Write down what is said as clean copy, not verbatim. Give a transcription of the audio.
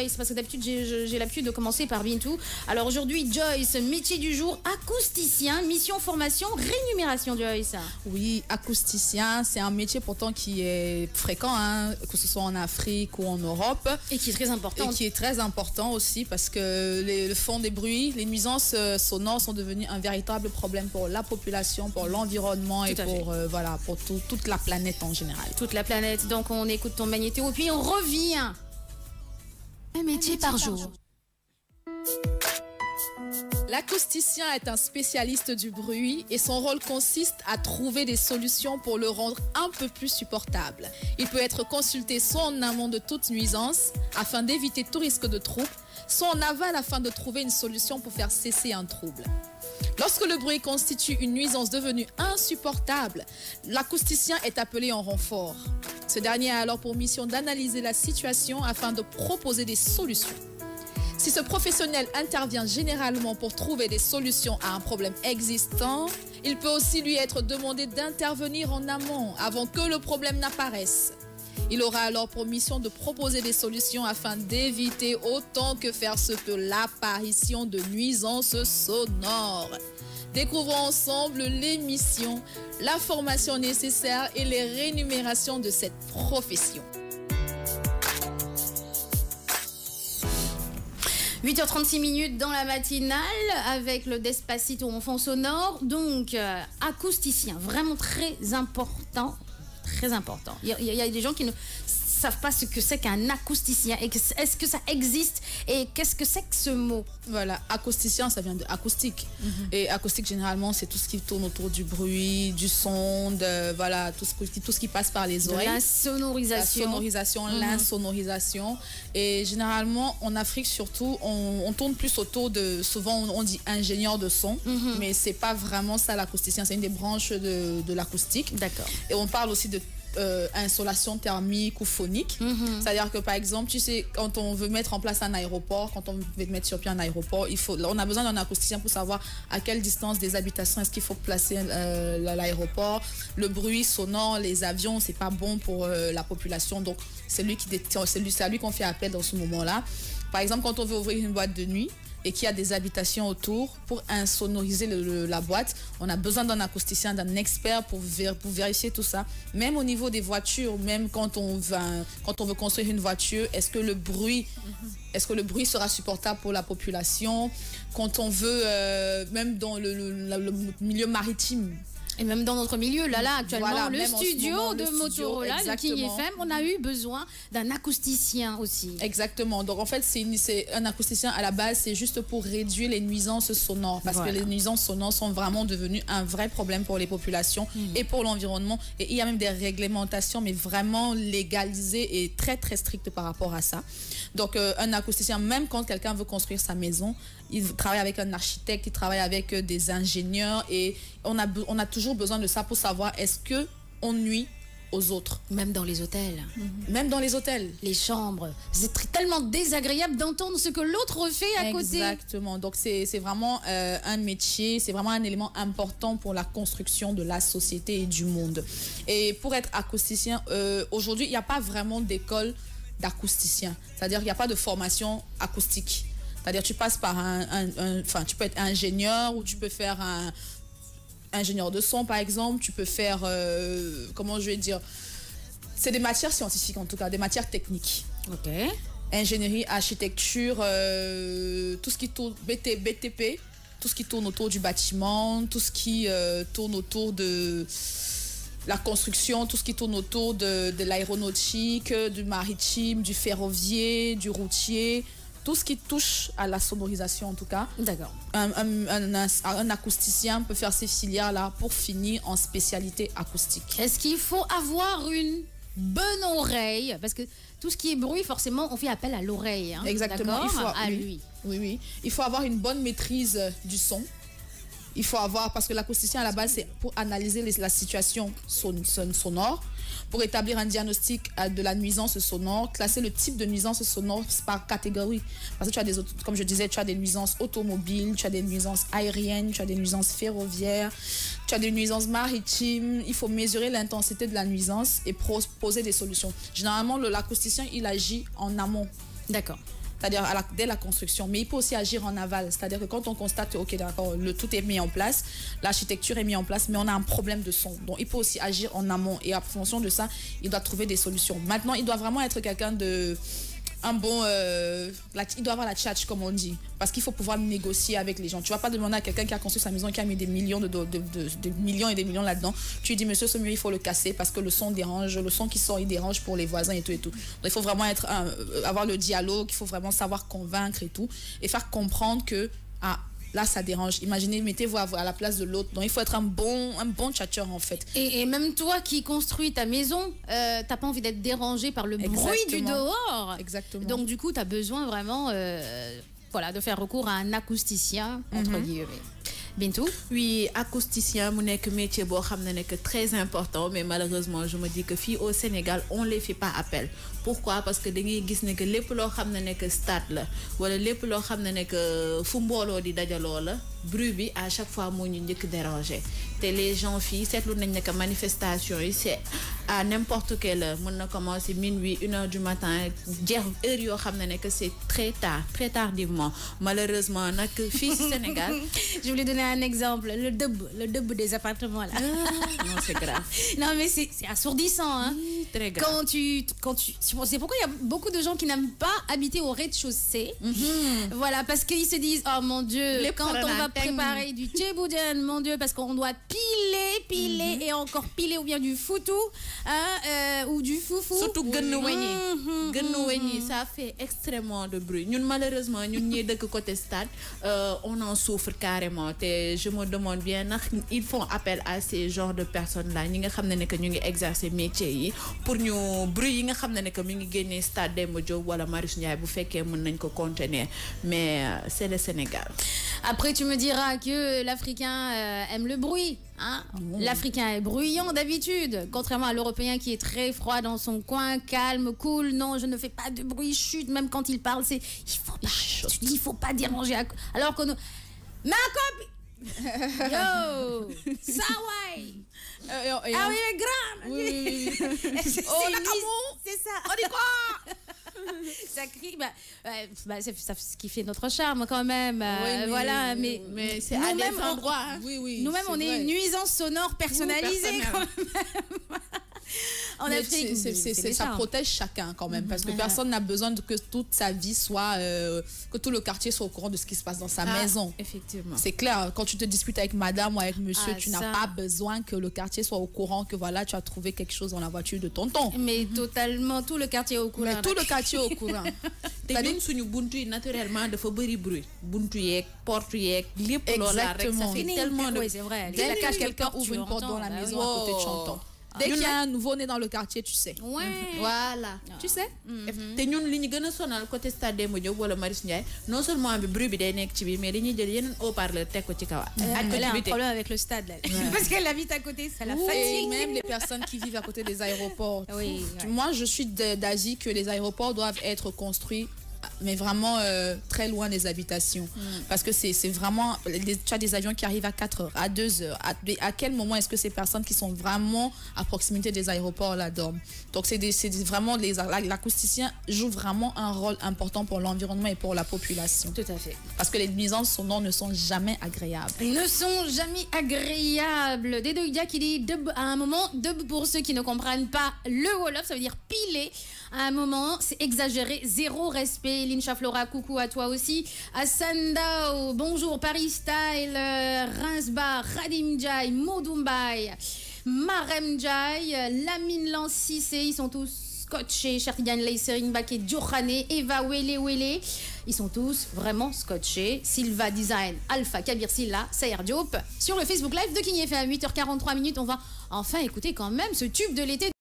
Joyce, parce que d'habitude j'ai l'habitude de commencer par Bintou. Alors aujourd'hui, Joyce, métier du jour, acousticien, mission, formation, rémunération, Joyce. Oui, acousticien, c'est un métier pourtant qui est fréquent, hein, que ce soit en Afrique ou en Europe. Et qui est très important. Et qui est très important aussi parce que le fond des bruits, les nuisances sonores sont devenues un véritable problème pour la population, pour l'environnement et pour, voilà, pour toute la planète en général. Toute la planète. Donc on écoute ton magnéto et puis on revient. Un métier par jour. L'acousticien est un spécialiste du bruit et son rôle consiste à trouver des solutions pour le rendre un peu plus supportable. Il peut être consulté soit en amont de toute nuisance afin d'éviter tout risque de trouble, soit en aval afin de trouver une solution pour faire cesser un trouble. Lorsque le bruit constitue une nuisance devenue insupportable, l'acousticien est appelé en renfort. Ce dernier a alors pour mission d'analyser la situation afin de proposer des solutions. Si ce professionnel intervient généralement pour trouver des solutions à un problème existant, il peut aussi lui être demandé d'intervenir en amont avant que le problème n'apparaisse. Il aura alors pour mission de proposer des solutions afin d'éviter autant que faire se peut l'apparition de nuisances sonores. Découvrons ensemble les missions, la formation nécessaire et les rémunérations de cette profession. 8h36 dans la matinale avec le Despacito en fond sonore. Donc, acousticien, vraiment très important. Très important. Il y a des gens qui ne savent pas ce que c'est qu'un acousticien. Est-ce que ça existe et qu'est-ce que c'est que ce mot? Voilà, acousticien, ça vient de acoustique. Et acoustique, généralement, c'est tout ce qui tourne autour du bruit, du son, voilà, tout ce qui passe par les oreilles. La sonorisation. La sonorisation, l'insonorisation. Et généralement, en Afrique surtout, on tourne plus autour de, souvent on dit ingénieur de son, mais c'est pas vraiment ça l'acousticien, c'est une des branches de l'acoustique. D'accord. Et on parle aussi de insolation thermique ou phonique. C'est-à-dire que par exemple, tu sais, quand on veut mettre en place un aéroport, quand on veut mettre sur pied un aéroport, on a besoin d'un acousticien pour savoir à quelle distance des habitations est-ce qu'il faut placer l'aéroport. Le bruit sonore, les avions, c'est pas bon pour la population. Donc c'est à lui qu'on fait appel dans ce moment-là. Par exemple, quand on veut ouvrir une boîte de nuit et qu'il y a des habitations autour, pour insonoriser la boîte, on a besoin d'un acousticien, d'un expert pour vérifier tout ça. Même au niveau des voitures, même quand on veut construire une voiture, est-ce que le bruit sera supportable pour la population? Quand on veut, même dans le milieu maritime, et même dans notre milieu, là actuellement, voilà, le studio de Motorola, le King FM, on a eu besoin d'un acousticien aussi. Exactement. Donc en fait, c'est un acousticien à la base, c'est juste pour réduire les nuisances sonores. Parce que les nuisances sonores sont vraiment devenues un vrai problème pour les populations et pour l'environnement. Et il y a même des réglementations, mais vraiment légalisées et très très strictes par rapport à ça. Donc un acousticien, même quand quelqu'un veut construire sa maison, il travaille avec un architecte, il travaille avec des ingénieurs et on a toujours besoin de ça pour savoir est-ce qu'on nuit aux autres. Même dans les hôtels. Même dans les hôtels. Les chambres. C'est tellement désagréable d'entendre ce que l'autre fait à côté. Exactement. Donc c'est vraiment un métier, c'est vraiment un élément important pour la construction de la société et du monde. Et pour être acousticien, aujourd'hui, il n'y a pas vraiment d'école d'acousticien. C'est-à-dire qu'il n'y a pas de formation acoustique. C'est-à-dire tu passes par tu peux être ingénieur ou tu peux faire un ingénieur de son par exemple, tu peux faire, comment je vais dire, c'est des matières scientifiques en tout cas, des matières techniques. Ok. Ingénierie, architecture, tout ce qui tourne, BTP, tout ce qui tourne autour du bâtiment, tout ce qui tourne autour de la construction, tout ce qui tourne autour de l'aéronautique, du maritime, du ferroviaire, du routier, tout ce qui touche à la sonorisation en tout cas. D'accord. Un acousticien peut faire ces filières-là pour finir en spécialité acoustique. Est-ce qu'il faut avoir une bonne oreille? Parce que tout ce qui est bruit, forcément, on fait appel à l'oreille. Hein. Exactement. Lui. Oui. Il faut avoir une bonne maîtrise du son. Il faut avoir, parce que l'acousticien à la base, c'est pour analyser la situation sonore, pour établir un diagnostic de la nuisance sonore, classer le type de nuisance sonore par catégorie. Parce que tu as comme je disais, tu as des nuisances automobiles, tu as des nuisances aériennes, tu as des nuisances ferroviaires, tu as des nuisances maritimes. Il faut mesurer l'intensité de la nuisance et proposer des solutions. Généralement, l'acousticien, il agit en amont. D'accord. c'est-à-dire dès la construction, mais il peut aussi agir en aval, c'est-à-dire que quand on constate, ok, d'accord, tout est mis en place, l'architecture est mise en place, mais on a un problème de son. Donc, il peut aussi agir en amont et en fonction de ça, il doit trouver des solutions. Maintenant, il doit vraiment être quelqu'un de... il doit avoir la tchatch, comme on dit, parce qu'il faut pouvoir négocier avec les gens. Tu vas pas demander à quelqu'un qui a construit sa maison, qui a mis des millions des millions et des millions là-dedans. Tu lui dis, monsieur, ce mur, il faut le casser parce que le son dérange, le son qui sort, il dérange pour les voisins et tout et tout. Donc, il faut vraiment avoir le dialogue, il faut vraiment savoir convaincre et tout, et faire comprendre que, là, ça dérange. Imaginez, mettez-vous à la place de l'autre. Donc, il faut être un bon tchatcheur, en fait. Et même toi qui construis ta maison, t'as pas envie d'être dérangé par le bruit du dehors. Exactement. Donc, du coup, tu as besoin vraiment de faire recours à un acousticien, entre guillemets. Bintou? Oui, acousticien, c'est un métier très important, mais malheureusement, je me dis que filles au Sénégal, on ne les fait pas appel. Pourquoi? Parce que dañuy gis ne que lépp loo xam ne que stade la wala lépp loo xam ne que fu mbooloo di dajaloo la bruit bi à chaque fois moo ñu njëkk déranger te les gens filles seetlu nañ ne que manifestation yi c'est à n'importe quelle heure mën na commencer minuit 1h du matin jeex heure yoo xam ne que c'est très tard très tardivement malheureusement nag fii ci Sénégal. Je voulais donner un exemple, le dub des appartements là. Non, c'est grave. Non mais c'est assourdissant hein. Très grave. C'est pourquoi il y a beaucoup de gens qui n'aiment pas habiter au rez-de-chaussée. Voilà, parce qu'ils se disent, oh mon Dieu, quand on va préparer du tchéboudian, mon Dieu, parce qu'on doit piler et encore piler ou bien du foutou ou du foufou. Surtout gënnu ça fait extrêmement de bruit. Nous, malheureusement, nous sommes de côté stade, on en souffre carrément. Et je me demande bien, ils font appel à ces genres de personnes-là. Nous savons que nous exerçons métier pour nous bruit nga xam ne que mi ngi génnee stade Demba Diop wala Marius Ndiaye bu fekkee mën nañ ko contenir mais c'est le Sénégal. Après tu me diras que l'Africain aime le bruit hein? L'Africain est bruyant d'habitude contrairement à l'Européen qui est très froid dans son coin calme cool. Non, je ne fais pas de bruit, chute même quand il parle, c'est il faut pas déranger alors que nous ma copine yo Sawai ah oui mais grand oui. C'est ça on dit quoi ça crie c'est ce qui fait notre charme quand même voilà mais c'est à des endroits hein. Nous-mêmes on est une nuisance sonore personnalisée quand même. En Afrique, ça protège chacun quand même parce que personne n'a besoin que toute sa vie soit que tout le quartier soit au courant de ce qui se passe dans sa maison. Effectivement. C'est clair, quand tu te disputes avec madame ou avec monsieur, tu n'as pas besoin que le quartier soit au courant que voilà, tu as trouvé quelque chose dans la voiture de tonton. Mais totalement, tout le quartier est au courant. Mais tout le quartier est au courant. Te ñun suñu buntu yi naturellement dafa bëri bruit buntu yeeg porte yeeg lépp loola rek ça fait tellement de c'est vrai. Dès que quelqu'un ouvre une porte dans la maison à côté tu entends. Dès qu'il y a un nouveau-né dans le quartier, tu sais. Ouais. Voilà. Tu sais. te ñun li ñu gën a sonal côté stade Demba Diop wala Marius Ndiaye non seulement bi bruit bi day nekk ci biir mais dañuy jël yeneen haut-parleur teg ko ci kaw. Elle a un problème avec le stade là. Parce qu'elle habite à côté, ça la fatigue. Et même les personnes qui vivent à côté des aéroports. Oui. Moi, je suis d'avis que les aéroports doivent être construits mais vraiment très loin des habitations parce que c'est vraiment tu as des avions qui arrivent à 4 heures à 2 heures à quel moment est-ce que ces personnes qui sont vraiment à proximité des aéroports là dorment? Donc c'est vraiment l'acousticien joue vraiment un rôle important pour l'environnement et pour la population. Tout à fait. Parce que les nuisances sonores ne sont jamais agréables. Ils ne sont jamais agréables. Dedoïdia qui dit dub à un moment, dub pour ceux qui ne comprennent pas le Wolof, ça veut dire piler. À un moment, c'est exagéré, zéro respect. Lincha Flora, coucou à toi aussi. Asandao, bonjour, Paris Style, Rinsbar, Radim Jai, Modumbai, Marem Jai, Lamine Lancy, ils sont tous scotchés. Chertigan Leisering Baké, Djokhane, Eva Wele. Ils sont tous vraiment scotchés. Silva Design, Alpha, Kabir Silla, Sayer Diop. Sur le Facebook Live de King FM, 8h43, on va enfin écouter quand même ce tube de l'été.